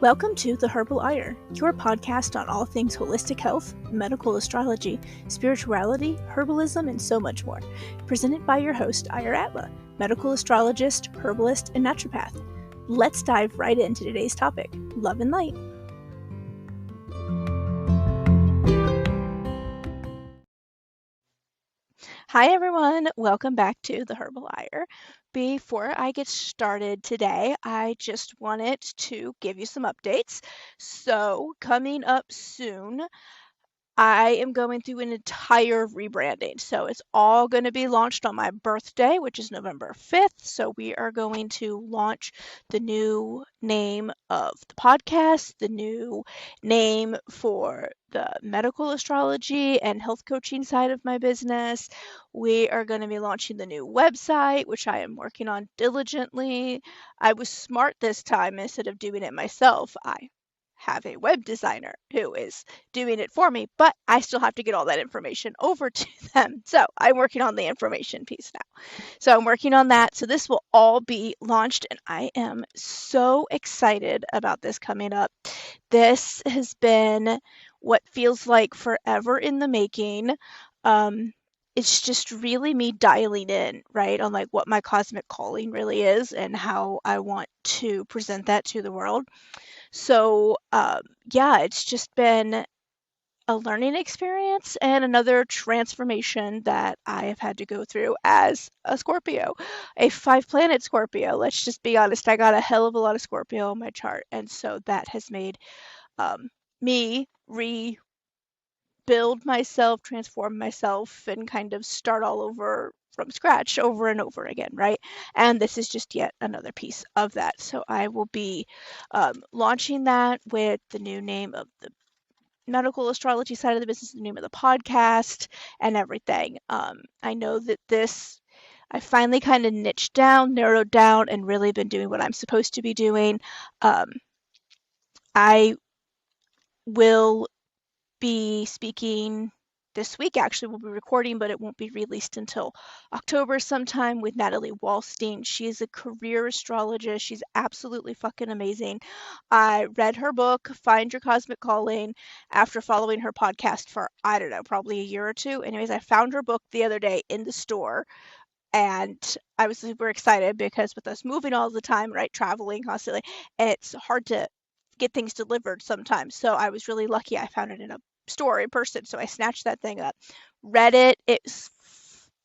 Welcome to The Herbal Ire, your podcast on all things holistic health, medical astrology, spirituality, herbalism, and so much more. Presented by your host, Ire Atla, medical astrologist, herbalist, and naturopath. Let's dive right into today's topic, love and light. Hi everyone, welcome back to The Herbal Ire. Before I get started today, I just wanted to give you some updates. So, coming up soon, I am going through an entire rebranding. So it's all going to be launched on my birthday, which is November 5th. So we are going to launch the new name of the podcast, the new name for the medical astrology and health coaching side of my business. We are going to be launching the new website, which I am working on diligently. I was smart this time. Instead of doing it myself, I have a web designer who is doing it for me, but I still have to get all that information over to them. So I'm working on the information piece now. So I'm working on that. So this will all be launched, and I am so excited about this coming up. This has been what feels like forever in the making. It's just really me dialing in, right, on like what my cosmic calling really is and how I want to present that to the world. So, it's just been a learning experience and another transformation that I have had to go through as a Scorpio, a 5-planet Scorpio. Let's just be honest, I got a hell of a lot of Scorpio on my chart, and so that has made me rebuild myself, transform myself, and kind of start all over from scratch over and over again, right? And this is just yet another piece of that. So I will be launching that with the new name of the medical astrology side of the business, the name of the podcast, and everything. I know that I finally kind of niched down, narrowed down, and really been doing what I'm supposed to be doing. I will be speaking this week. Actually, we'll be recording, but it won't be released until October sometime, with Natalie Wallstein. She is a career astrologist. She's absolutely fucking amazing. I read her book, Find Your Cosmic Calling, after following her podcast for, I don't know, probably a year or two. Anyways, I found her book the other day in the store, and I was super excited because with us moving all the time, right, traveling constantly, it's hard to get things delivered sometimes. So I was really lucky I found it in a store in person. So I snatched that thing up, read it.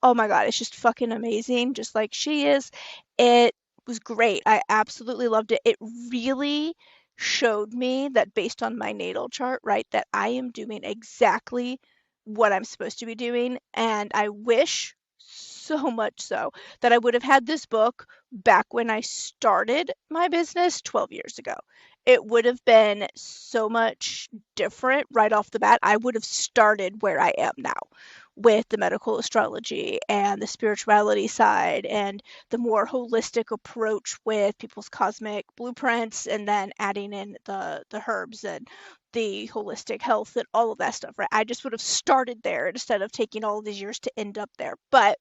Oh my God, it's just fucking amazing. Just like she is. It was great. I absolutely loved it. It really showed me that based on my natal chart, right, that I am doing exactly what I'm supposed to be doing. And I wish so much so that I would have had this book back when I started my business 12 years ago. It would have been so much different right off the bat. I would have started where I am now with the medical astrology and the spirituality side and the more holistic approach with people's cosmic blueprints, and then adding in the herbs and the holistic health and all of that stuff, right? I just would have started there instead of taking all these years to end up there. But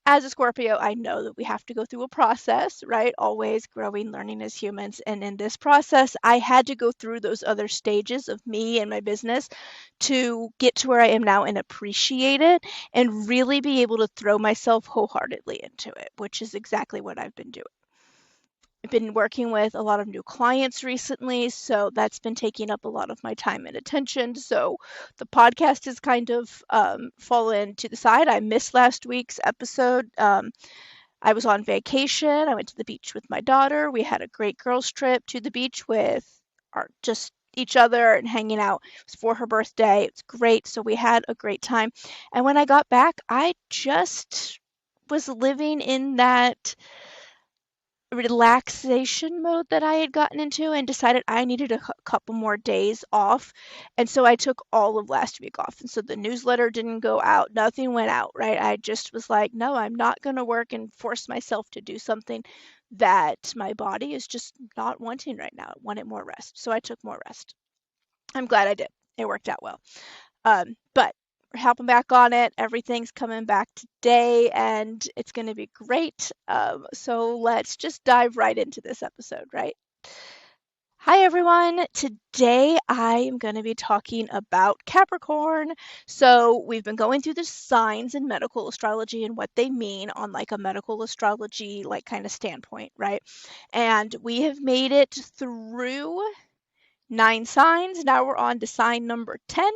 as a Scorpio, I know that we have to go through a process, right? Always growing, learning as humans. And in this process, I had to go through those other stages of me and my business to get to where I am now and appreciate it and really be able to throw myself wholeheartedly into it, which is exactly what I've been doing. I've been working with a lot of new clients recently, so that's been taking up a lot of my time and attention. So the podcast has kind of fallen to the side. I missed last week's episode. I was on vacation. I went to the beach with my daughter. We had a great girls trip to the beach with just each other and hanging out. It was for her birthday. It's great. So we had a great time. And when I got back, I just was living in that relaxation mode that I had gotten into and decided I needed a couple more days off. And so I took all of last week off. And so the newsletter didn't go out. Nothing went out, right? I just was like, no, I'm not going to work and force myself to do something that my body is just not wanting right now. It wanted more rest. So I took more rest. I'm glad I did. It worked out well. But we're helping back on it. Everything's coming back today, and it's going to be great. So let's just dive right into this episode, right? Hi everyone. Today I am going to be talking about Capricorn. So, we've been going through the signs in medical astrology and what they mean on like a medical astrology like kind of standpoint, right? And we have made it through 9 signs. Now we're on to sign number 10.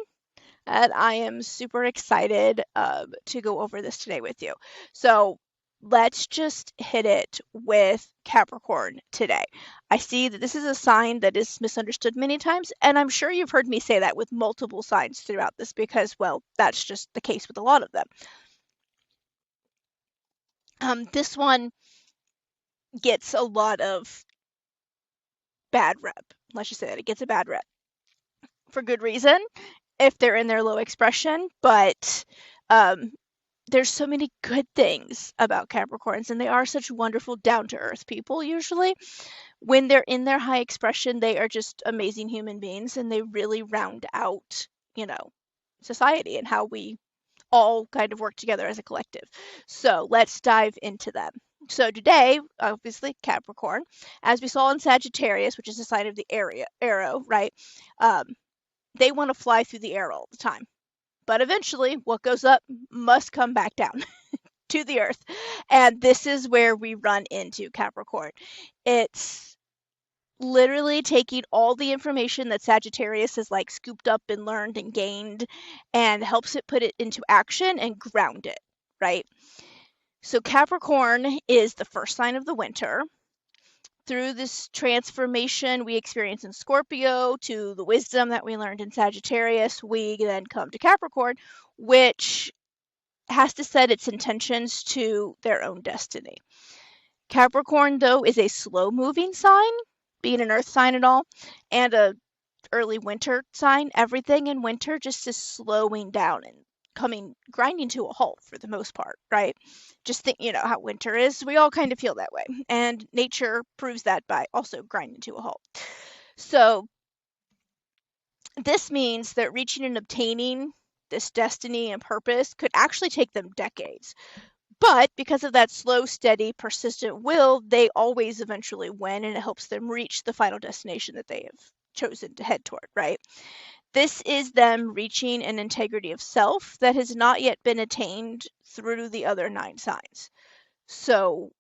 And I am super excited to go over this today with you. So let's just hit it with Capricorn today. I see that this is a sign that is misunderstood many times, and I'm sure you've heard me say that with multiple signs throughout this because, well, that's just the case with a lot of them. This one gets a lot of bad rep. Let's just say that it gets a bad rep for good reason if they're in their low expression, but um, there's so many good things about Capricorns, and they are such wonderful, down to earth people usually. When they're in their high expression, they are just amazing human beings and they really round out, you know, society and how we all kind of work together as a collective. So let's dive into them. So today, obviously, Capricorn, as we saw in Sagittarius, which is the sign of the arrow, right? Um, they want to fly through the air all the time. But eventually, what goes up must come back down to the earth. And this is where we run into Capricorn. It's literally taking all the information that Sagittarius has like scooped up and learned and gained and helps it put it into action and ground it, right? So Capricorn is the first sign of the winter. Through this transformation we experience in Scorpio to the wisdom that we learned in Sagittarius, we then come to Capricorn, which has to set its intentions to their own destiny. Capricorn, though, is a slow moving sign, being an earth sign and all, and a early winter sign. Everything in winter just is slowing down and grinding to a halt for the most part, right? Just think, how winter is. We all kind of feel that way. And nature proves that by also grinding to a halt. So this means that reaching and obtaining this destiny and purpose could actually take them decades. But because of that slow, steady, persistent will, they always eventually win, and it helps them reach the final destination that they have chosen to head toward, right? This is them reaching an integrity of self that has not yet been attained through the other 9 signs. So,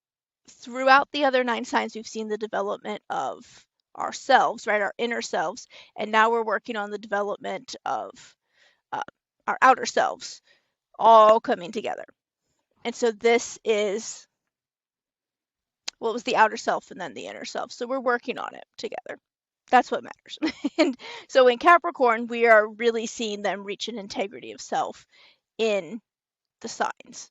throughout the other 9 signs, we've seen the development of ourselves, right? Our inner selves. And now we're working on the development of uh, our outer selves, all coming together. And so this is, well, it was the outer self and then the inner self. So we're working on it together. That's what matters. And so in Capricorn, we are really seeing them reach an integrity of self in the signs.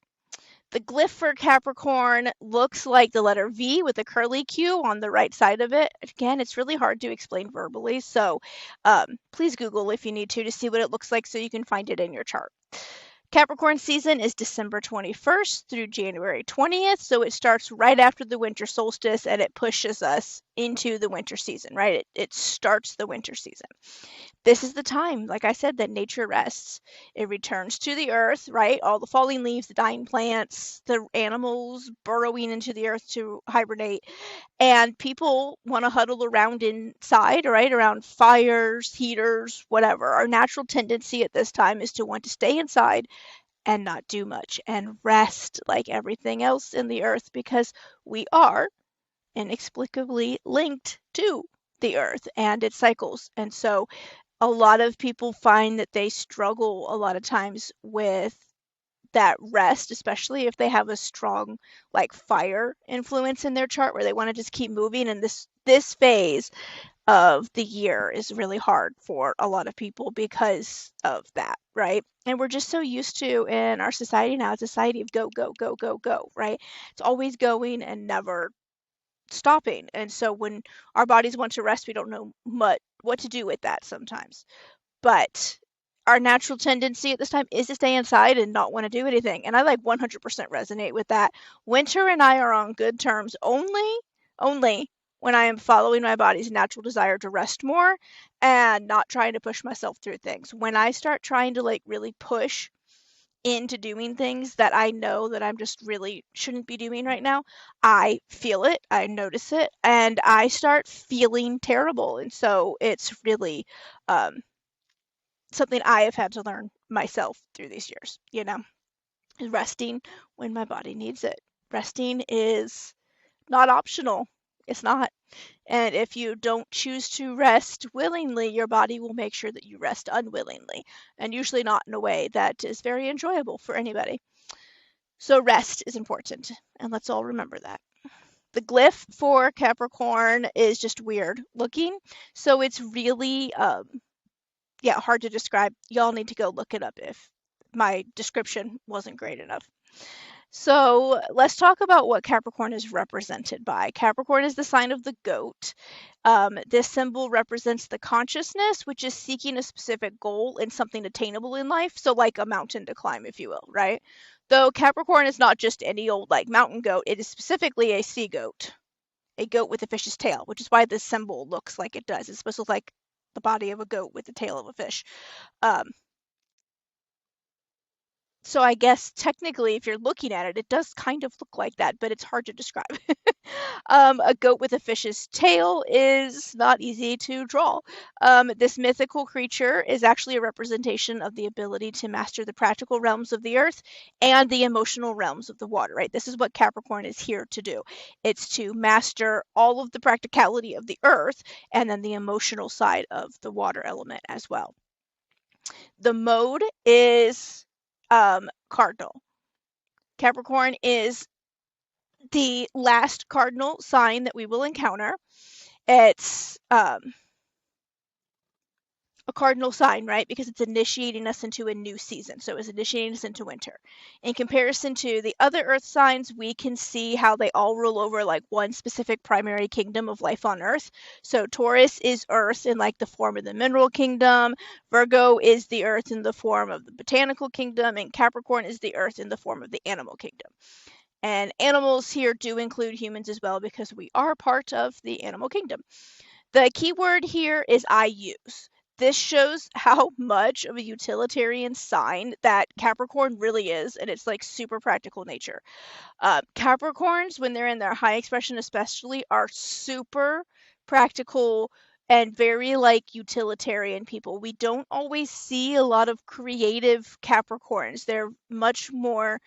The glyph for Capricorn looks like the letter V with a curly Q on the right side of it. Again, it's really hard to explain verbally, so please Google if you need to see what it looks like so you can find it in your chart. Capricorn season is December 21st through January 20th, so it starts right after the winter solstice and it pushes us into the winter season, right? It starts the winter season. This is the time, like I said, that nature rests. It returns to the earth, right? All the falling leaves, the dying plants, the animals burrowing into the earth to hibernate. And people want to huddle around inside, right? Around fires, heaters, whatever. Our natural tendency at this time is to want to stay inside and not do much and rest like everything else in the earth because we are inexplicably linked to the earth and its cycles. And so a lot of people find that they struggle a lot of times with that rest, especially if they have a strong like fire influence in their chart where they want to just keep moving, and this phase of the year is really hard for a lot of people because of that, right? And we're just so used to in our society now, it's a society of go, go, go, go, go, right? It's always going and never stopping. And so when our bodies want to rest, we don't know what to do with that sometimes. But our natural tendency at this time is to stay inside and not want to do anything. And I like 100% resonate with that. Winter and I are on good terms only when I am following my body's natural desire to rest more and not trying to push myself through things. When I start trying to like really push into doing things that I know that I'm just really shouldn't be doing right now, I feel it, I notice it, and I start feeling terrible. And so it's really um, something I have had to learn myself through these years, resting when my body needs it. Resting is not optional. It's not. And if you don't choose to rest willingly, your body will make sure that you rest unwillingly, and usually not in a way that is very enjoyable for anybody. So, rest is important, and let's all remember that. The glyph for Capricorn is just weird looking, so it's really, hard to describe. Y'all need to go look it up if my description wasn't great enough. So let's talk about what Capricorn is represented by. Capricorn is the sign of the goat. This symbol represents the consciousness, which is seeking a specific goal and something attainable in life. So, like a mountain to climb, if you will, right? Though Capricorn is not just any old like mountain goat, it is specifically a sea goat, a goat with a fish's tail, which is why this symbol looks like it does. It's supposed to look like the body of a goat with the tail of a fish. Um, So I guess technically, if you're looking at it, it does kind of look like that, but it's hard to describe. A goat with a fish's tail is not easy to draw. This mythical creature is actually a representation of the ability to master the practical realms of the earth and the emotional realms of the water, right? This is what Capricorn is here to do. It's to master all of the practicality of the earth and then the emotional side of the water element as well. The mode is cardinal. Capricorn is the last cardinal sign that we will encounter. It's a cardinal sign, right? Because it's initiating us into a new season. So it's initiating us into winter. In comparison to the other earth signs, we can see how they all rule over like one specific primary kingdom of life on earth. So Taurus is earth in like the form of the mineral kingdom, Virgo is the earth in the form of the botanical kingdom, and Capricorn is the earth in the form of the animal kingdom. And animals here do include humans as well because we are part of the animal kingdom. The key word here is I use. This shows how much of a utilitarian sign that Capricorn really is, and it's like super practical nature. Capricorns, when they're in their high expression especially, are super practical and very like utilitarian people. We don't always see a lot of creative Capricorns. They're much more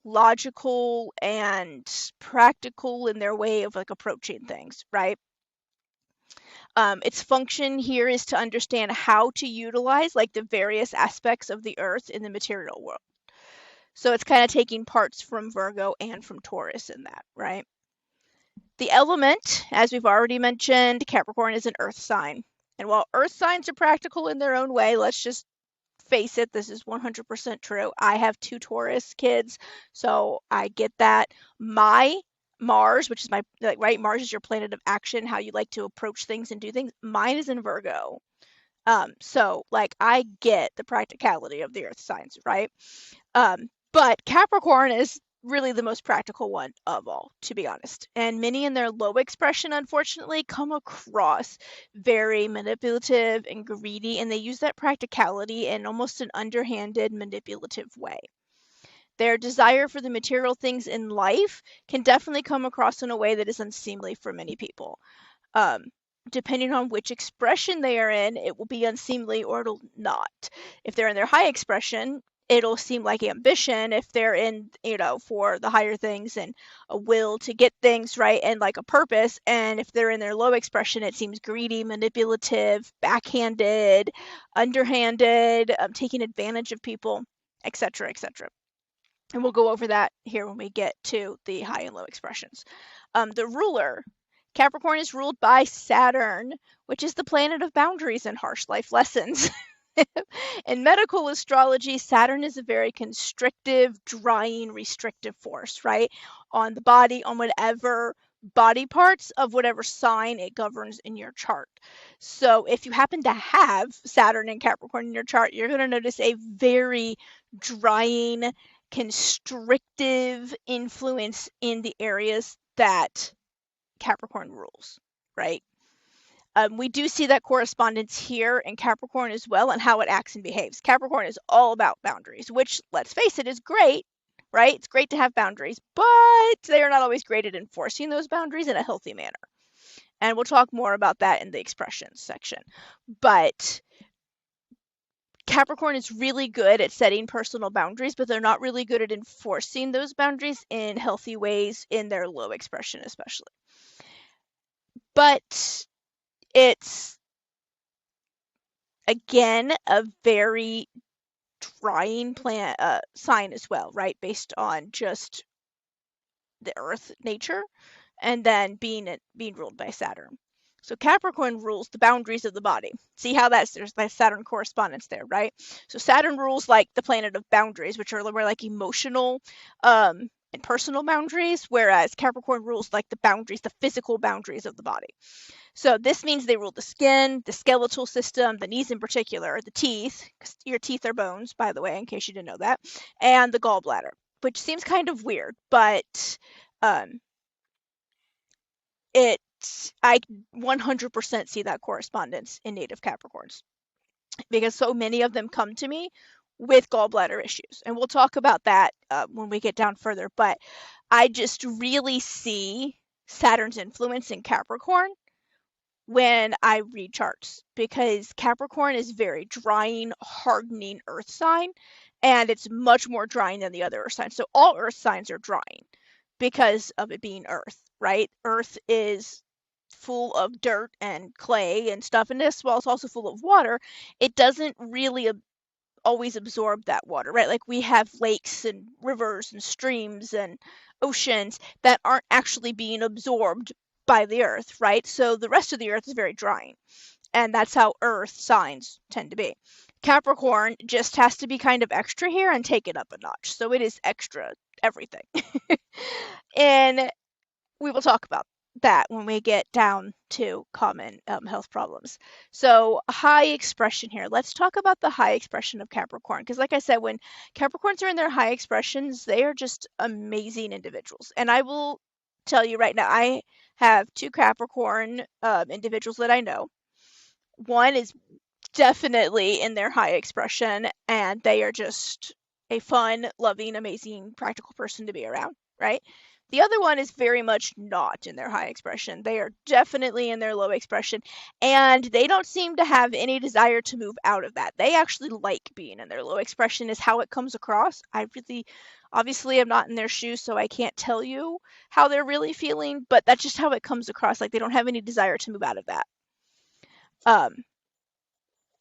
logical and practical in their way of like approaching things, right? Its function here is to understand how to utilize like the various aspects of the earth in the material world. So it's kind of taking parts from Virgo and from Taurus in that, right? The element, as we've already mentioned, Capricorn is an earth sign. And while earth signs are practical in their own way, let's just face it, this is 100% true. I have 2 Taurus kids, so I get that. My Mars, which is my, like, right, Mars is your planet of action, how you like to approach things and do things. Mine is in Virgo. So like I get the practicality of the earth signs, right? But Capricorn is really the most practical one of all, to be honest. And many in their low expression, unfortunately, come across very manipulative and greedy, and they use that practicality in almost an underhanded, manipulative way. Their desire for the material things in life can definitely come across in a way that is unseemly for many people. Um, Depending on which expression they are in, it will be unseemly or it'll not. If they're in their high expression, it'll seem like ambition. If they're in, for the higher things and a will to get things right and like a purpose. And if they're in their low expression, it seems greedy, manipulative, backhanded, underhanded, taking advantage of people, etc., etc. And we'll go over that here when we get to the high and low expressions. The ruler, Capricorn is ruled by Saturn, which is the planet of boundaries and harsh life lessons. In medical astrology, Saturn is a very constrictive, drying, restrictive force, right? On the body, on whatever body parts of whatever sign it governs in your chart. So if you happen to have Saturn and Capricorn in your chart, you're going to notice a very drying, constrictive influence in the areas that Capricorn rules, right? We do see that correspondence here in Capricorn as well, and how it acts and behaves. Capricorn is all about boundaries, which, let's face it, is great, right? It's great to have boundaries, but they are not always great at enforcing those boundaries in a healthy manner. And we'll talk more about that in the expressions section. But Capricorn is really good at setting personal boundaries, but they're not really good at enforcing those boundaries in healthy ways in their low expression, especially. But it's, again, a very drying sign as well, right? Based on just the Earth nature, and then being ruled by Saturn. So Capricorn rules the boundaries of the body. See how there's that Saturn correspondence there, right? So Saturn rules like the planet of boundaries, which are more like emotional and personal boundaries, whereas Capricorn rules like the boundaries, the physical boundaries of the body. So this means they rule the skin, the skeletal system, the knees in particular, the teeth, because your teeth are bones, by the way, in case you didn't know that, and the gallbladder, which seems kind of weird, but I 100% see that correspondence in native Capricorns, because so many of them come to me with gallbladder issues. And we'll talk about that when we get down further. But I just really see Saturn's influence in Capricorn when I read charts, because Capricorn is very drying, hardening earth sign, and it's much more drying than the other earth signs. So all earth signs are drying because of it being earth, right? Earth is full of dirt and clay and stuff, and this, while it's also full of water, it doesn't really always absorb that water, right? Like we have lakes and rivers and streams and oceans that aren't actually being absorbed by the earth, right? So the rest of the earth is very drying, and that's how earth signs tend to be. Capricorn just has to be kind of extra here and take it up a notch. So it is extra everything. And we will talk about that when we get down to common health problems. So high expression here. Let's talk about the high expression of Capricorn, because like I said, when Capricorns are in their high expressions, they are just amazing individuals. And I will tell you right now, I have 2 Capricorn individuals that I know. One is definitely in their high expression, and they are just a fun, loving, amazing, practical person to be around, right? The other one is very much not in their high expression. They are definitely in their low expression, and they don't seem to have any desire to move out of that. They actually like being in their low expression, is how it comes across. I really, obviously, I'm not in their shoes, so I can't tell you how they're really feeling, but that's just how it comes across. Like they don't have any desire to move out of that.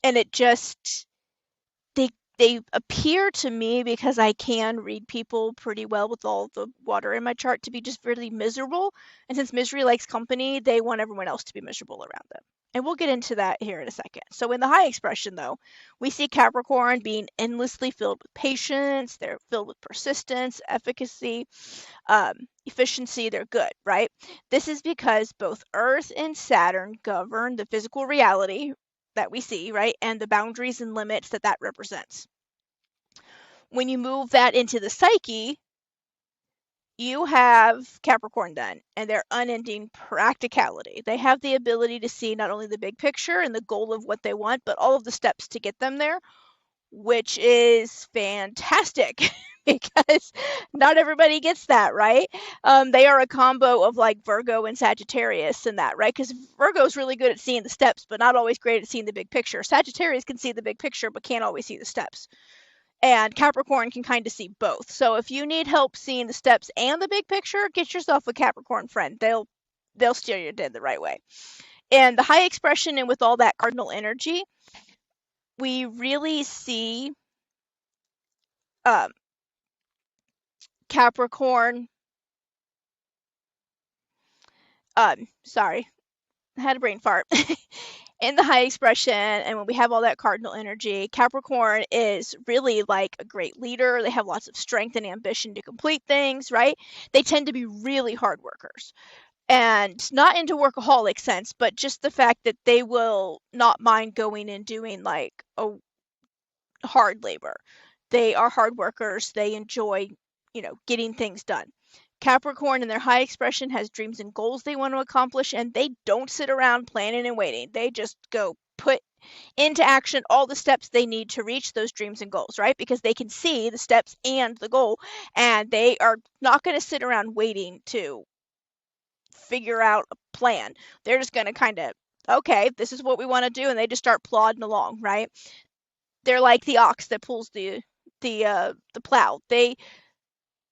And it just, they appear to me, because I can read people pretty well with all the water in my chart, to be just really miserable. And since misery likes company, they want everyone else to be miserable around them. And we'll get into that here in a second. So in the high expression, though, we see Capricorn being endlessly filled with patience. They're filled with persistence, efficacy, efficiency. They're good, right? This is because both Earth and Saturn govern the physical reality that we see, right? And the boundaries and limits that represents. When you move that into the psyche, you have Capricorn then, and their unending practicality. They have the ability to see not only the big picture and the goal of what they want, but all of the steps to get them there, which is fantastic because not everybody gets that, right? They are a combo of like Virgo and Sagittarius and that, right? Because Virgo's really good at seeing the steps, but not always great at seeing the big picture. Sagittarius can see the big picture, but can't always see the steps. And Capricorn can kind of see both. So if you need help seeing the steps and the big picture, get yourself a Capricorn friend. They'll steer you in the right way. And the high expression, and with all that cardinal energy, we really see Capricorn. Sorry, I had a brain fart. In the high expression, and when we have all that cardinal energy, Capricorn is really like a great leader. They have lots of strength and ambition to complete things, right? They tend to be really hard workers. And not into workaholic sense, but just the fact that they will not mind going and doing like a hard labor. They are hard workers. They enjoy, getting things done. Capricorn in their high expression has dreams and goals they want to accomplish, and they don't sit around planning and waiting. They just go put into action all the steps they need to reach those dreams and goals, right? Because they can see the steps and the goal, and they are not going to sit around waiting to figure out a plan. They're just going to kind of, okay, this is what we want to do, and they just start plodding along, right? They're like the ox that pulls the plow. They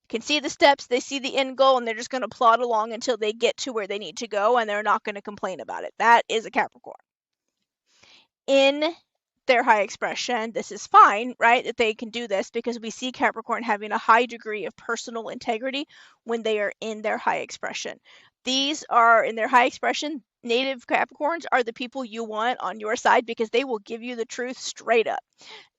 can see the steps, they see the end goal, and they're just going to plod along until they get to where they need to go, and they're not going to complain about it. That is a Capricorn. In their high expression, this is fine, right, that they can do this, because we see Capricorn having a high degree of personal integrity when they are in their high expression. These are, in their high expression, Native Capricorns are the people you want on your side, because they will give you the truth straight up.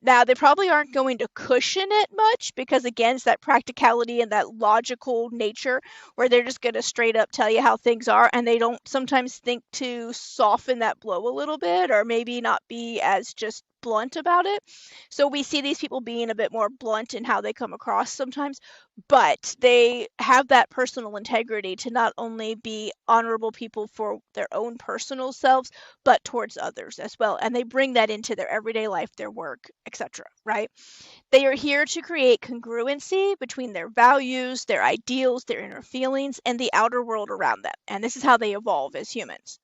Now, they probably aren't going to cushion it much, because again, it's that practicality and that logical nature where they're just going to straight up tell you how things are, and they don't sometimes think to soften that blow a little bit, or maybe not be as just blunt about it. So we see these people being a bit more blunt in how they come across sometimes, but they have that personal integrity to not only be honorable people for their own personal selves, but towards others as well. And they bring that into their everyday life, their work, etc., right? They are here to create congruency between their values, their ideals, their inner feelings, and the outer world around them. And this is how they evolve as humans.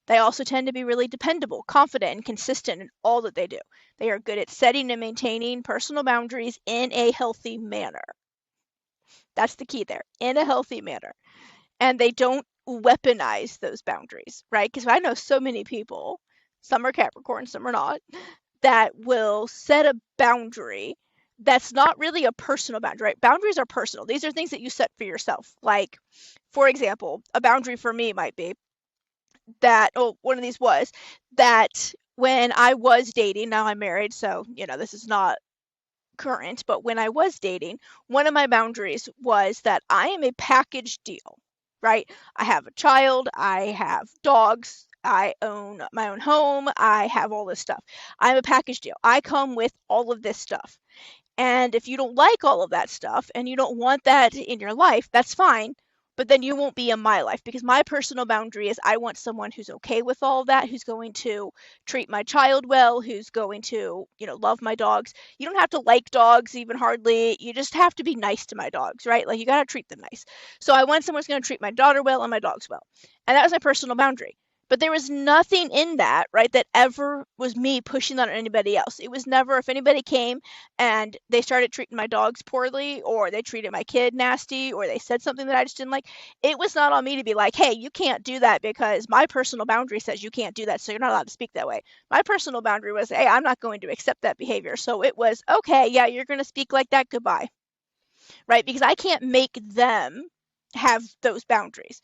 They also tend to be really dependable, confident, and consistent in all that they do. They are good at setting and maintaining personal boundaries in a healthy manner. That's the key there, in a healthy manner. And they don't weaponize those boundaries, right? Because I know so many people, some are Capricorn, some are not, that will set a boundary that's not really a personal boundary, right? Boundaries are personal. These are things that you set for yourself. Like, for example, a boundary for me might be that, one of these was that when I was dating, now I'm married, so, this is not current, but when I was dating, one of my boundaries was that I am a package deal, right? I have a child, I have dogs, I own my own home, I have all this stuff. I'm a package deal. I come with all of this stuff. And if you don't like all of that stuff and you don't want that in your life, that's fine. But then you won't be in my life, because my personal boundary is I want someone who's okay with all of that, who's going to treat my child well, who's going to, love my dogs. You don't have to like dogs even hardly. You just have to be nice to my dogs, right? Like, you got to treat them nice. So I want someone who's going to treat my daughter well and my dogs well. And that was my personal boundary. But there was nothing in that, right, that ever was me pushing that on anybody else. It was never, if anybody came and they started treating my dogs poorly, or they treated my kid nasty, or they said something that I just didn't like, it was not on me to be like, hey, you can't do that because my personal boundary says you can't do that, so you're not allowed to speak that way. My personal boundary was, hey, I'm not going to accept that behavior. So it was, okay, yeah, you're going to speak like that, goodbye, right? Because I can't make them have those boundaries.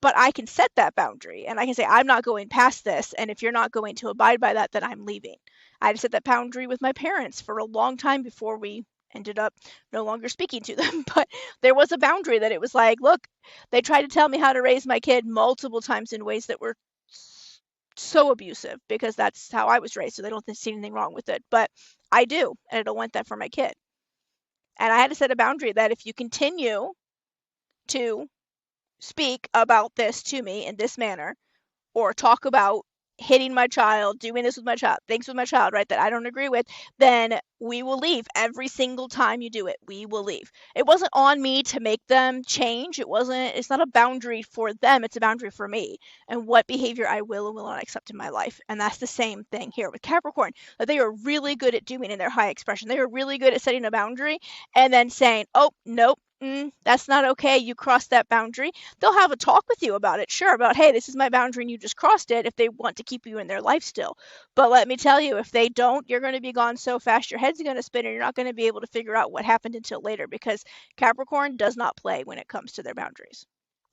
But I can set that boundary, and I can say, I'm not going past this, and if you're not going to abide by that, then I'm leaving. I had to set that boundary with my parents for a long time before we ended up no longer speaking to them. But there was a boundary that it was like, look, they tried to tell me how to raise my kid multiple times in ways that were so abusive, because that's how I was raised, so they don't see anything wrong with it. But I do, and I don't want that for my kid. And I had to set a boundary that if you continue to speak about this to me in this manner, or talk about hitting my child, doing this with my child, things with my child, right, that I don't agree with, then we will leave. Every single time you do it, we will leave. It wasn't on me to make them change. It's not a boundary for them. It's a boundary for me and what behavior I will and will not accept in my life. And that's the same thing here with Capricorn, that they are really good at doing in their high expression. They are really good at setting a boundary and then saying, oh, nope, that's not okay. You crossed that boundary. They'll have a talk with you about it, sure, about, hey, this is my boundary and you just crossed it, if they want to keep you in their life still. But let me tell you, if they don't, you're going to be gone so fast, your head's going to spin, and you're not going to be able to figure out what happened until later, because Capricorn does not play when it comes to their boundaries.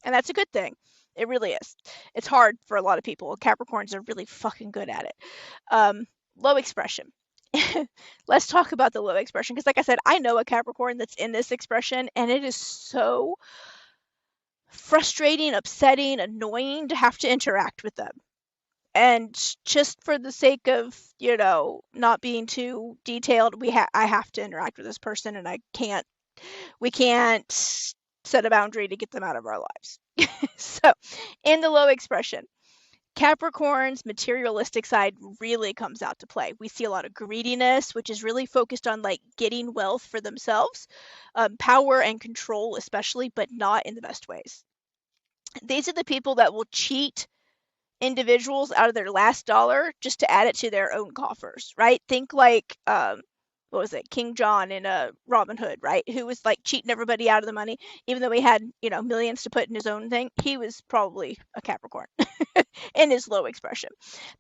And that's a good thing. It really is. It's hard for a lot of people. Capricorns are really fucking good at it. Low expression. Let's talk about the low expression, because like I said, I know a Capricorn that's in this expression, and it is so frustrating, upsetting, annoying to have to interact with them. And just for the sake of, not being too detailed, I have to interact with this person, and we can't set a boundary to get them out of our lives. So, in the low expression, Capricorn's materialistic side really comes out to play. We see a lot of greediness, which is really focused on like getting wealth for themselves, power and control, especially, but not in the best ways. These are the people that will cheat individuals out of their last dollar just to add it to their own coffers, right? Think like what was it, King John in Robin Hood, right? Who was like cheating everybody out of the money, even though he had, millions to put in his own thing. He was probably a Capricorn in his low expression.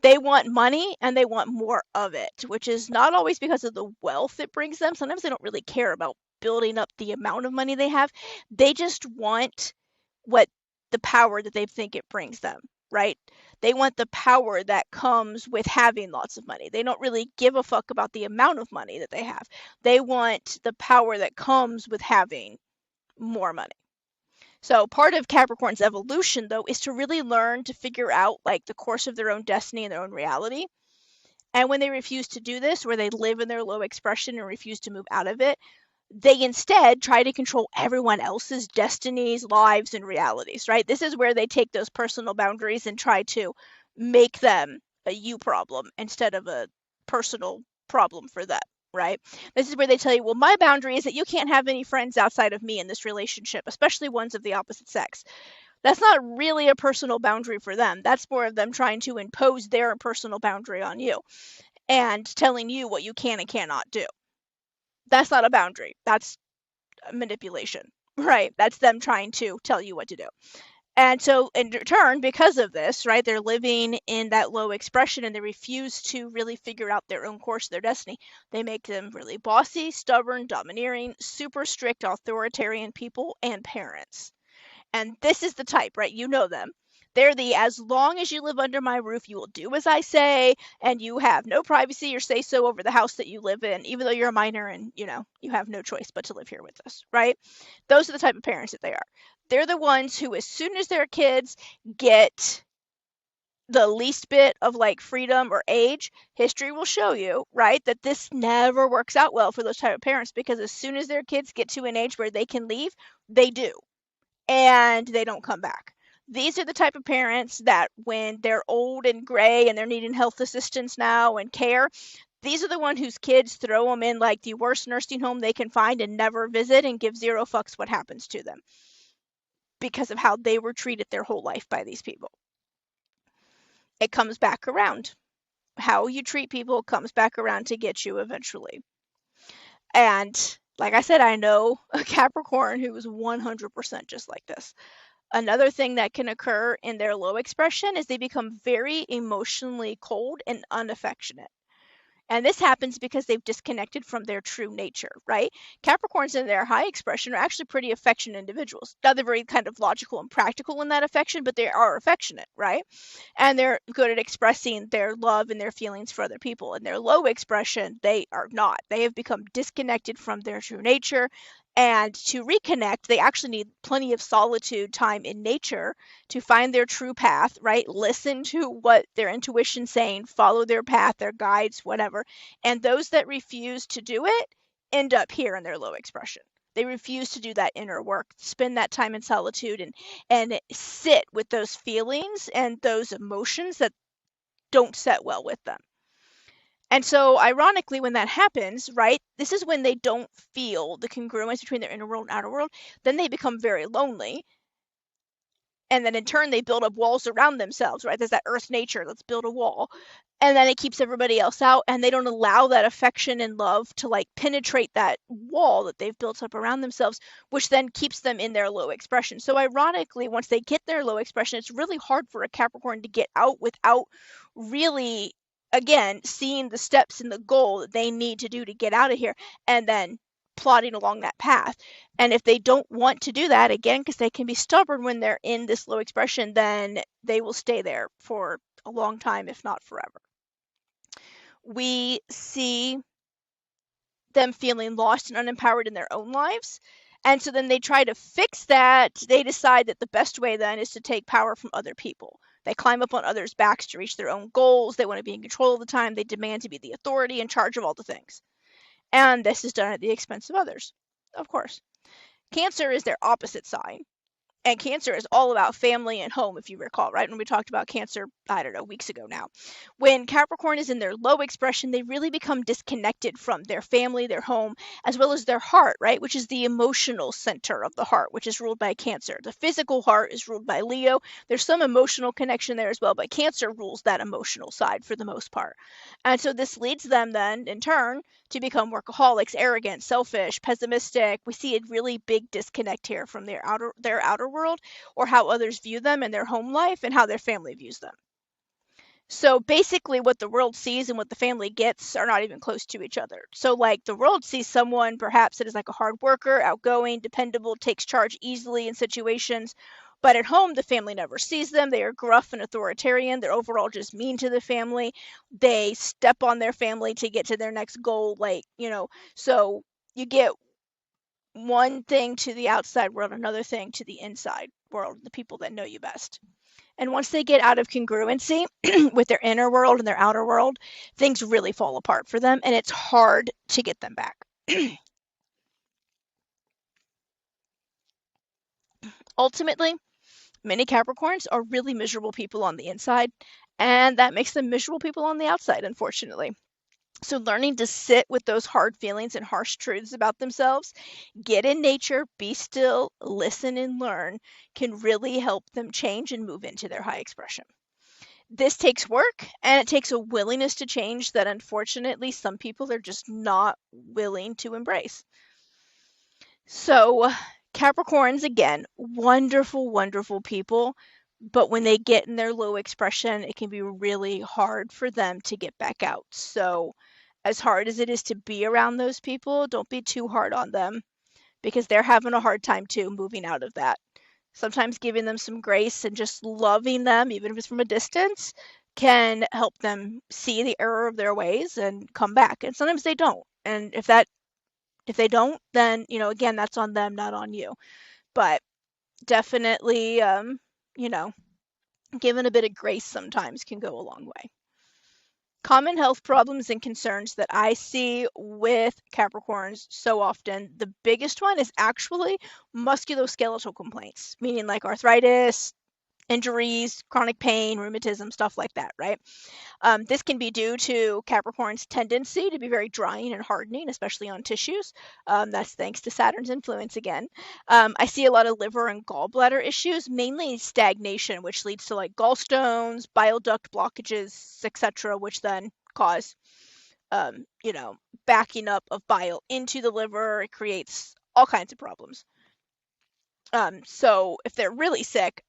They want money and they want more of it, which is not always because of the wealth it brings them. Sometimes they don't really care about building up the amount of money they have. They just want what the power that they think it brings them, right? They want the power that comes with having lots of money. They don't really give a fuck about the amount of money that they have. They want the power that comes with having more money. So part of Capricorn's evolution, though, is to really learn to figure out like the course of their own destiny and their own reality. And when they refuse to do this, where they live in their low expression and refuse to move out of it, they instead try to control everyone else's destinies, lives, and realities, right? This is where they take those personal boundaries and try to make them a you problem instead of a personal problem for them, right? This is where they tell you, well, my boundary is that you can't have any friends outside of me in this relationship, especially ones of the opposite sex. That's not really a personal boundary for them. That's more of them trying to impose their personal boundary on you and telling you what you can and cannot do. That's not a boundary. That's manipulation, right? That's them trying to tell you what to do. And so in return, because of this, right, they're living in that low expression and they refuse to really figure out their own course, their destiny. They make them really bossy, stubborn, domineering, super strict, authoritarian people and parents. And this is the type, right? You know them. They're the, as long as you live under my roof, you will do as I say, and you have no privacy or say so over the house that you live in, even though you're a minor and, you have no choice but to live here with us, right? Those are the type of parents that they are. They're the ones who, as soon as their kids get the least bit of like freedom or age, history will show you, right, that this never works out well for those type of parents, because as soon as their kids get to an age where they can leave, they do. And they don't come back. These are the type of parents that when they're old and gray and they're needing health assistance now and care, these are the ones whose kids throw them in like the worst nursing home they can find and never visit and give zero fucks what happens to them because of how they were treated their whole life by these people. It comes back around. How you treat people comes back around to get you eventually. And like I said, I know a Capricorn who is 100% just like this. Another thing that can occur in their low expression is they become very emotionally cold and unaffectionate. And this happens because they've disconnected from their true nature, right? Capricorns in their high expression are actually pretty affectionate individuals. Now, they're very kind of logical and practical in that affection, but they are affectionate, right? And they're good at expressing their love and their feelings for other people. In their low expression, they are not. They have become disconnected from their true nature. And to reconnect, they actually need plenty of solitude time in nature to find their true path, right? Listen to what their intuition's saying, follow their path, their guides, whatever. And those that refuse to do it end up here in their low expression. They refuse to do that inner work, spend that time in solitude and sit with those feelings and those emotions that don't set well with them. And so, ironically, when that happens, right, this is when they don't feel the congruence between their inner world and outer world. Then they become very lonely. And then in turn, they build up walls around themselves, right? There's that earth nature, let's build a wall. And then it keeps everybody else out, and they don't allow that affection and love to like penetrate that wall that they've built up around themselves, which then keeps them in their low expression. So ironically, once they get their low expression, it's really hard for a Capricorn to get out without really, again, seeing the steps and the goal that they need to do to get out of here, and then plodding along that path. And if they don't want to do that, again, because they can be stubborn when they're in this low expression, then they will stay there for a long time, if not forever. We see them feeling lost and unempowered in their own lives. And so then they try to fix that. They decide that the best way then is to take power from other people. They climb up on others' backs to reach their own goals. They want to be in control all the time. They demand to be the authority in charge of all the things. And this is done at the expense of others, of course. Cancer is their opposite sign. And Cancer is all about family and home, if you recall, right? When we talked about Cancer, I don't know, weeks ago now. When Capricorn is in their low expression, they really become disconnected from their family, their home, as well as their heart, right? Which is the emotional center of the heart, which is ruled by Cancer. The physical heart is ruled by Leo. There's some emotional connection there as well, but Cancer rules that emotional side for the most part. And so this leads them then, in turn, to become workaholics, arrogant, selfish, pessimistic. We see a really big disconnect here from their outer world, or how others view them in their home life, and how their family views them. So basically what the world sees and what the family gets are not even close to each other. So like the world sees someone perhaps that is like a hard worker, outgoing, dependable, takes charge easily in situations. But at home, the family never sees them. They are gruff and authoritarian. They're overall just mean to the family. They step on their family to get to their next goal. So you get one thing to the outside world, another thing to the inside world, the people that know you best. And once they get out of congruency with their inner world and their outer world, things really fall apart for them, and it's hard to get them back. Ultimately, many Capricorns are really miserable people on the inside, and that makes them miserable people on the outside, unfortunately. So learning to sit with those hard feelings and harsh truths about themselves, get in nature, be still, listen and learn, can really help them change and move into their high expression. This takes work, and it takes a willingness to change that unfortunately some people are just not willing to embrace. So Capricorns, again, wonderful, wonderful people, but when they get in their low expression, it can be really hard for them to get back out. So as hard as it is to be around those people, don't be too hard on them, because they're having a hard time too moving out of that. Sometimes giving them some grace and just loving them, even if it's from a distance, can help them see the error of their ways and come back. And sometimes they don't. And if they don't, then, again, that's on them, not on you. But definitely, giving a bit of grace sometimes can go a long way. Common health problems and concerns that I see with Capricorns so often, the biggest one is actually musculoskeletal complaints, meaning like arthritis, injuries, chronic pain, rheumatism, stuff like that, right? This can be due to Capricorn's tendency to be very drying and hardening, especially on tissues. That's thanks to Saturn's influence again. I see a lot of liver and gallbladder issues, mainly stagnation, which leads to like gallstones, bile duct blockages, etc., which then cause, backing up of bile into the liver. It creates all kinds of problems. So if they're really sick,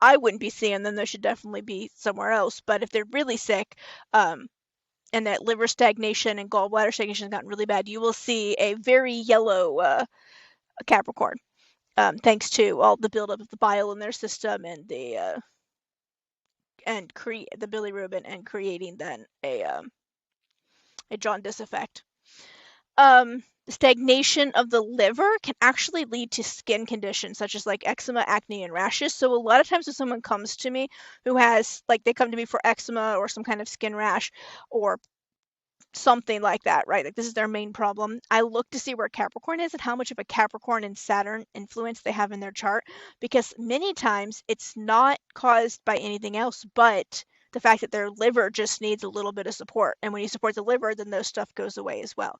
I wouldn't be seeing them. They should definitely be somewhere else. But if they're really sick, and that liver stagnation and gallbladder stagnation has gotten really bad, you will see a very yellow Capricorn, thanks to all the buildup of the bile in their system and the bilirubin, and creating then a jaundice effect. Stagnation of the liver can actually lead to skin conditions such as like eczema, acne, and rashes. So a lot of times when someone comes to me who has, like, they come to me for eczema or some kind of skin rash or something like that, right? Like this is their main problem. I look to see where Capricorn is and how much of a Capricorn and Saturn influence they have in their chart, because many times it's not caused by anything else but the fact that their liver just needs a little bit of support. And when you support the liver, then those stuff goes away as well.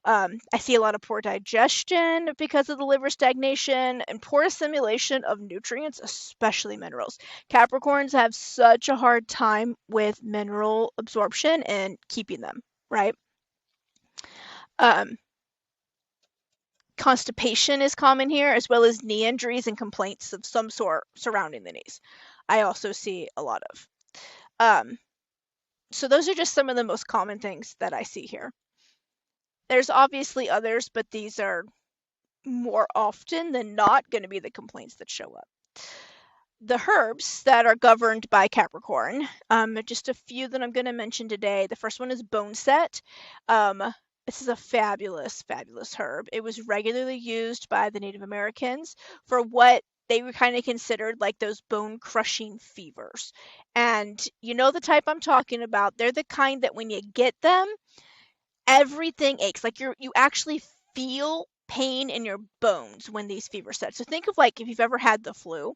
I see a lot of poor digestion because of the liver stagnation and poor assimilation of nutrients, especially minerals. Capricorns have such a hard time with mineral absorption and keeping them, right? Constipation is common here, as well as knee injuries and complaints of some sort surrounding the knees. I also see a lot of. So those are just some of the most common things that I see here. There's obviously others, but these are more often than not going to be the complaints that show up. The herbs that are governed by Capricorn, just a few that I'm going to mention today. The first one is boneset. This is a fabulous, fabulous herb. It was regularly used by the Native Americans for what they were kind of considered like those bone-crushing fevers. And you know the type I'm talking about. They're the kind that when you get them, everything aches. Like you actually feel pain in your bones when these fevers set. So think of like if you've ever had the flu,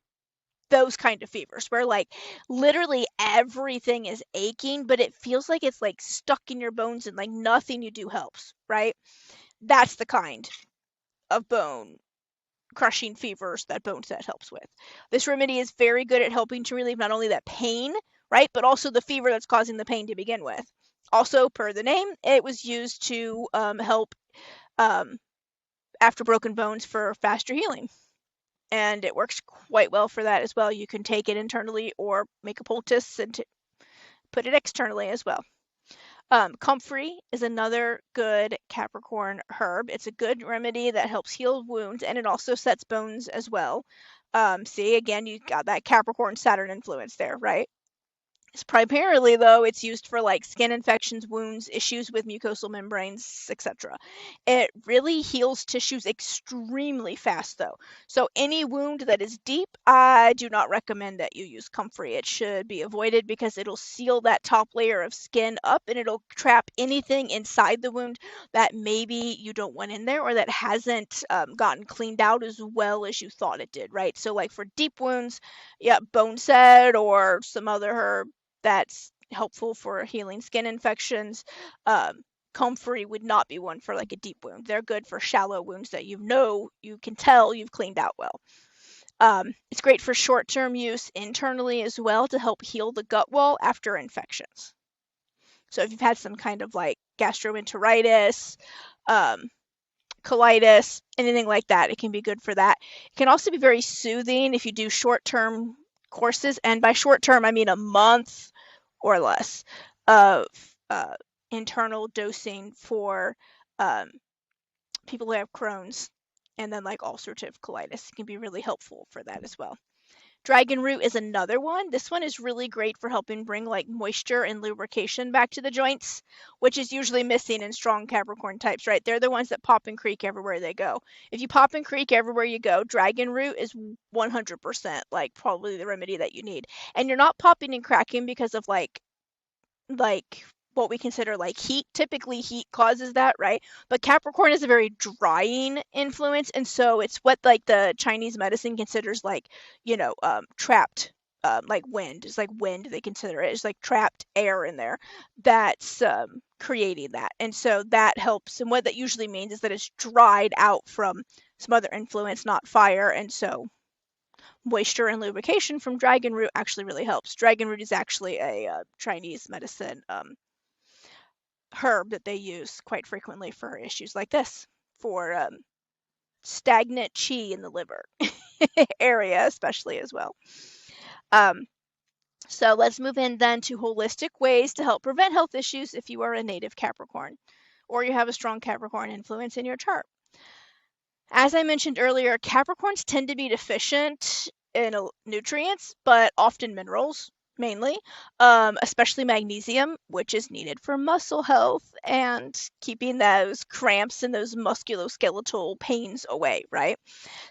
those kind of fevers where like literally everything is aching, but it feels like it's like stuck in your bones and like nothing you do helps, right? That's the kind of bone crushing fevers that bone set helps with. This remedy is very good at helping to relieve not only that pain, right, but also the fever that's causing the pain to begin with. Also, per the name, it was used to help um, after broken bones for faster healing. And it works quite well for that as well. You can take it internally or make a poultice and put it externally as well. Comfrey is another good Capricorn herb. It's a good remedy that helps heal wounds, and it also sets bones as well. See, again, you got that Capricorn Saturn influence there, right? It's primarily, though, it's used for like skin infections, wounds, issues with mucosal membranes, etc. It really heals tissues extremely fast, though. So any wound that is deep, I do not recommend that you use comfrey. It should be avoided because it'll seal that top layer of skin up and it'll trap anything inside the wound that maybe you don't want in there or that hasn't gotten cleaned out as well as you thought it did, right? So like for deep wounds, yeah, bone set or some other herb that's helpful for healing skin infections. Comfrey would not be one for like a deep wound. They're good for shallow wounds that you can tell you've cleaned out well. It's great for short-term use internally as well to help heal the gut wall after infections. So if you've had some kind of like gastroenteritis, colitis, anything like that, it can be good for that. It can also be very soothing if you do short-term courses, and by short term I mean a month or less of internal dosing for people who have Crohn's and then like ulcerative colitis. It can be really helpful for that as well. Dragon root is another one. This one is really great for helping bring like moisture and lubrication back to the joints, which is usually missing in strong Capricorn types, right? They're the ones that pop and creak everywhere they go. If you pop and creak everywhere you go, dragon root is 100% like probably the remedy that you need. And you're not popping and cracking because of like what we consider like heat. Typically heat causes that, right? But Capricorn is a very drying influence, and so it's what like the Chinese medicine considers like, trapped like wind. It's like wind they consider it. It's like trapped air in there that's creating that. And so that helps, and what that usually means is that it's dried out from some other influence, not fire, and so moisture and lubrication from dragon root actually really helps. Dragon root is actually a Chinese medicine herb that they use quite frequently for issues like this, for stagnant qi in the liver area especially as well. So let's move in then to holistic ways to help prevent health issues if you are a native Capricorn or you have a strong Capricorn influence in your chart. As I mentioned earlier, Capricorns tend to be deficient in nutrients, but often minerals, mainly, especially magnesium, which is needed for muscle health and keeping those cramps and those musculoskeletal pains away, right?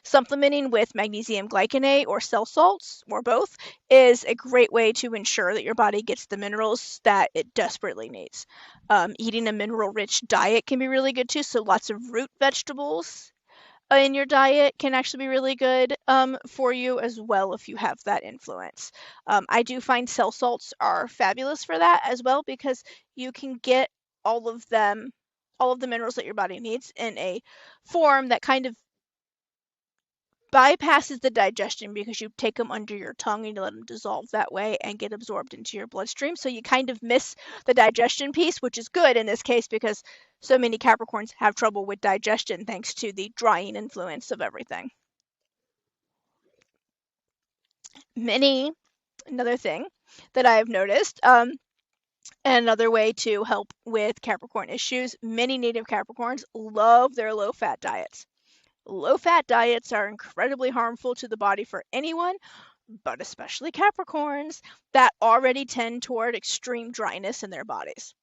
Supplementing with magnesium glycinate or cell salts, or both, is a great way to ensure that your body gets the minerals that it desperately needs. Eating a mineral-rich diet can be really good too, so lots of root vegetables in your diet can actually be really good for you as well if you have that influence. I do find cell salts are fabulous for that as well because you can get all of the minerals that your body needs in a form that kind of bypasses the digestion because you take them under your tongue and you let them dissolve that way and get absorbed into your bloodstream. So you kind of miss the digestion piece, which is good in this case because so many Capricorns have trouble with digestion thanks to the drying influence of everything. Another thing that I have noticed, and another way to help with Capricorn issues, many native Capricorns love their low-fat diets. Low-fat diets are incredibly harmful to the body for anyone, but especially Capricorns that already tend toward extreme dryness in their bodies.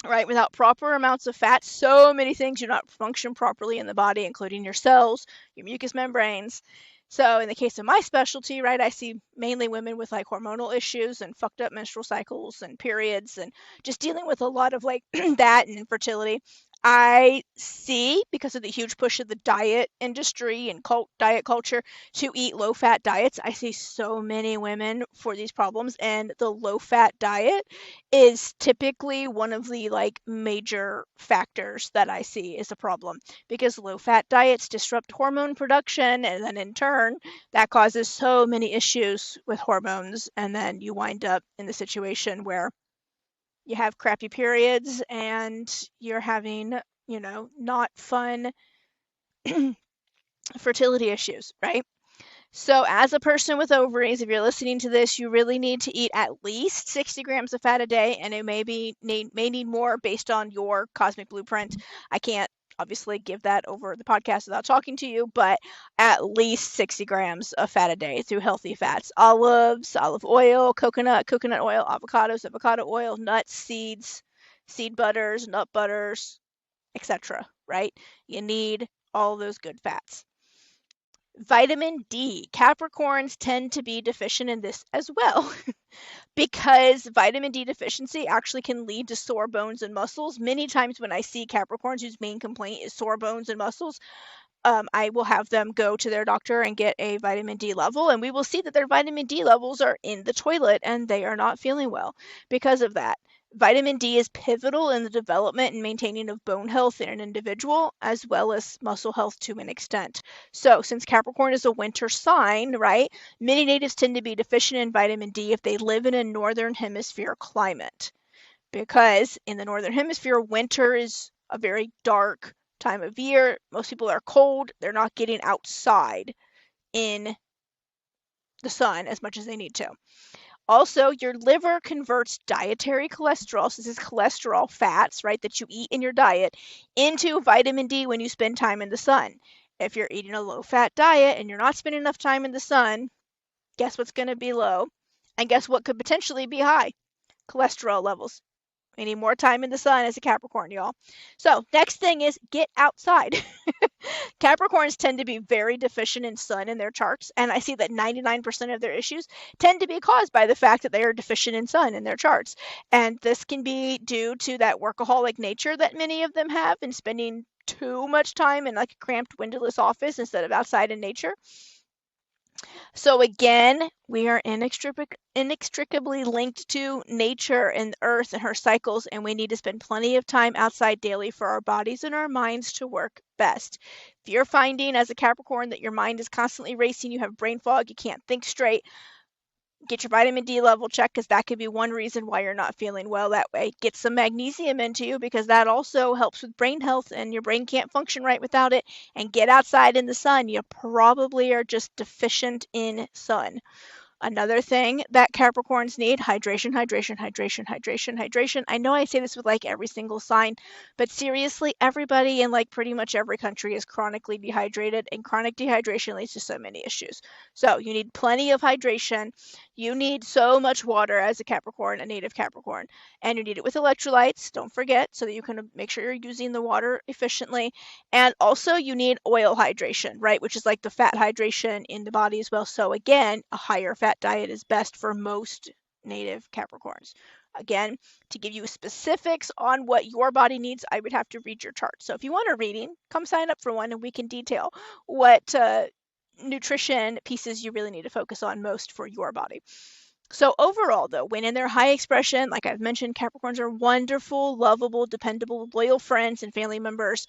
Right? Without proper amounts of fat, so many things do not function properly in the body, including your cells, your mucous membranes. So in the case of my specialty, right, I see mainly women with like hormonal issues and fucked up menstrual cycles and periods and just dealing with a lot of like that and infertility. I see, because of the huge push of the diet industry and diet culture to eat low fat diets, I see so many women for these problems. And the low fat diet is typically one of the like major factors that I see is a problem, because low fat diets disrupt hormone production. And then in turn, that causes so many issues with hormones. And then you wind up in the situation where you have crappy periods and you're having, not fun fertility issues, right? So, as a person with ovaries, if you're listening to this, you really need to eat at least 60 grams of fat a day, and it may need more based on your cosmic blueprint. I can't obviously give that over the podcast without talking to you, but at least 60 grams of fat a day through healthy fats: olives, olive oil, coconut oil, avocados, avocado oil, nuts, seeds, seed butters, nut butters, etc. Right? You need all those good fats. Vitamin D. Capricorns tend to be deficient in this as well because vitamin D deficiency actually can lead to sore bones and muscles. Many times when I see Capricorns whose main complaint is sore bones and muscles, I will have them go to their doctor and get a vitamin D level, and we will see that their vitamin D levels are in the toilet and they are not feeling well because of that. Vitamin D is pivotal in the development and maintaining of bone health in an individual, as well as muscle health to an extent. So, since Capricorn is a winter sign, right, many natives tend to be deficient in vitamin D if they live in a northern hemisphere climate, because in the northern hemisphere, winter is a very dark time of year. Most people are cold. They're not getting outside in the sun as much as they need to. Also, your liver converts dietary cholesterol, so this is cholesterol fats, right, that you eat in your diet, into vitamin D when you spend time in the sun. If you're eating a low-fat diet and you're not spending enough time in the sun, guess what's going to be low? And guess what could potentially be high? Cholesterol levels. We need more time in the sun as a Capricorn, y'all. So, next thing is get outside. Capricorns tend to be very deficient in sun in their charts, and I see that 99% of their issues tend to be caused by the fact that they are deficient in sun in their charts. And this can be due to that workaholic nature that many of them have in spending too much time in like a cramped, windowless office instead of outside in nature. So again, we are inextricably linked to nature and Earth and her cycles, and we need to spend plenty of time outside daily for our bodies and our minds to work best. If you're finding as a Capricorn that your mind is constantly racing, you have brain fog, you can't think straight, get your vitamin D level checked, because that could be one reason why you're not feeling well that way. Get some magnesium into you, because that also helps with brain health, and your brain can't function right without it. And get outside in the sun. You probably are just deficient in sun. Another thing that Capricorns need: hydration, hydration, hydration, hydration, hydration. I know I say this with like every single sign, but seriously, everybody in like pretty much every country is chronically dehydrated, and chronic dehydration leads to so many issues. So you need plenty of hydration. You need so much water as a Capricorn, a native Capricorn, and you need it with electrolytes, don't forget, so that you can make sure you're using the water efficiently. And also you need oil hydration, right, which is like the fat hydration in the body as well. So again, a higher fat diet is best for most native Capricorns. Again, to give you specifics on what your body needs, I would have to read your chart. So if you want a reading, come sign up for one and we can detail what nutrition pieces you really need to focus on most for your body. So overall, though, when in their high expression, like I've mentioned, Capricorns are wonderful, lovable, dependable, loyal friends and family members.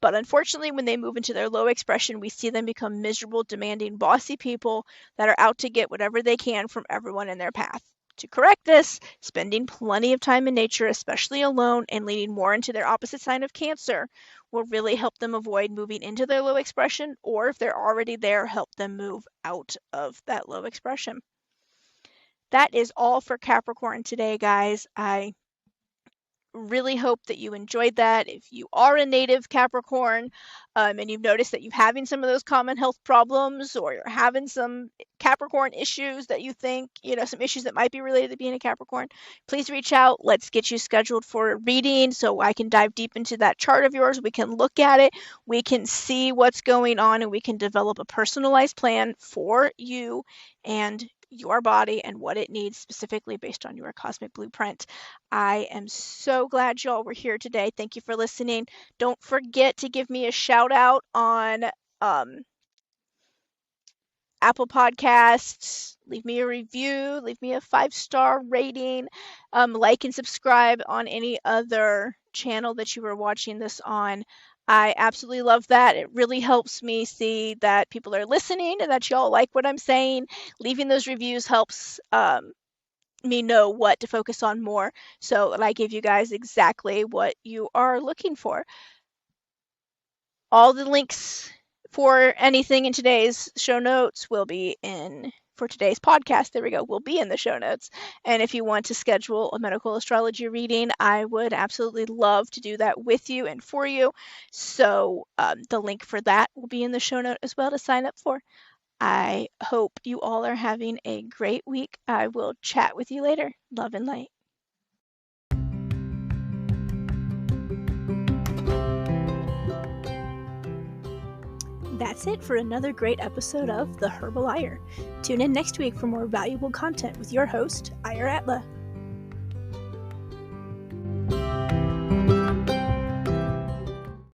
But unfortunately, when they move into their low expression, we see them become miserable, demanding, bossy people that are out to get whatever they can from everyone in their path. To correct this, spending plenty of time in nature, especially alone, and leaning more into their opposite sign of Cancer will really help them avoid moving into their low expression, or if they're already there, help them move out of that low expression. That is all for Capricorn today, guys. I really hope that you enjoyed that. If you are a native Capricorn and you've noticed that you're having some of those common health problems, or you're having some Capricorn issues that you think, some issues that might be related to being a Capricorn, please reach out. Let's get you scheduled for a reading so I can dive deep into that chart of yours. We can look at it, we can see what's going on, and we can develop a personalized plan for you and your body and what it needs specifically based on your cosmic blueprint. I am so glad y'all were here today. Thank you for listening. Don't forget to give me a shout out on Apple Podcasts. Leave me a review, leave me a 5-star rating, like and subscribe on any other channel that you are watching this on. I absolutely love that. It really helps me see that people are listening and that y'all like what I'm saying. Leaving those reviews helps me know what to focus on more, so that I give you guys exactly what you are looking for. All the links for anything in today's show notes will be in, for today's podcast, there we go, will be in the show notes. And if you want to schedule a medical astrology reading, I would absolutely love to do that with you and for you. So the link for that will be in the show note as well to sign up for. I hope you all are having a great week. I will chat with you later. Love and light. That's it for another great episode of The Herbal Ire. Tune in next week for more valuable content with your host, Ire Atla.